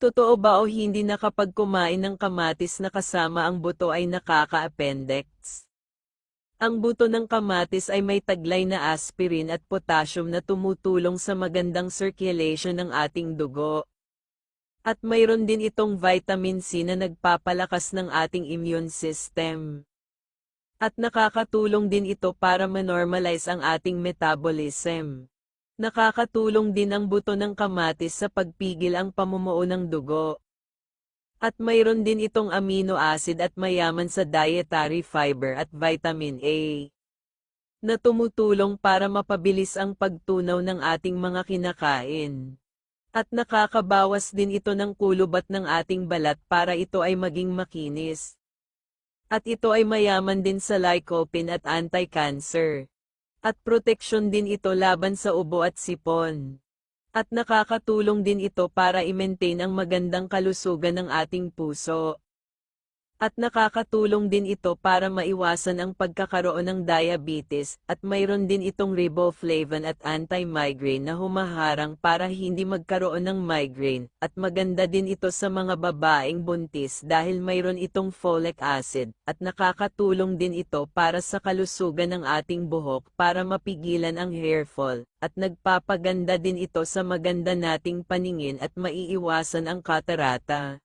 Totoo ba o hindi na kapag kumain ng kamatis na kasama ang buto ay nakaka-appendix? Ang buto ng kamatis ay may taglay na aspirin at potassium na tumutulong sa magandang circulation ng ating dugo. At mayroon din itong vitamin C na nagpapalakas ng ating immune system. At nakakatulong din ito para ma-normalize ang ating metabolism. Nakakatulong din ang buto ng kamatis sa pagpigil ang pamumuo ng dugo. At mayroon din itong amino acid at mayaman sa dietary fiber at vitamin A na tumutulong para mapabilis ang pagtunaw ng ating mga kinakain. At nakakabawas din ito ng kulubat ng ating balat para ito ay maging makinis. At ito ay mayaman din sa lycopene at anti-cancer. At proteksyon din ito laban sa ubo at sipon. At nakakatulong din ito para i-maintain ang magandang kalusugan ng ating puso. At nakakatulong din ito para maiwasan ang pagkakaroon ng diabetes at mayroon din itong riboflavin at anti-migraine na humaharang para hindi magkaroon ng migraine at maganda din ito sa mga babaeng buntis dahil mayroon itong folic acid at nakakatulong din ito para sa kalusugan ng ating buhok para mapigilan ang hair fall at nagpapaganda din ito sa maganda nating paningin at maiiwasan ang katarata.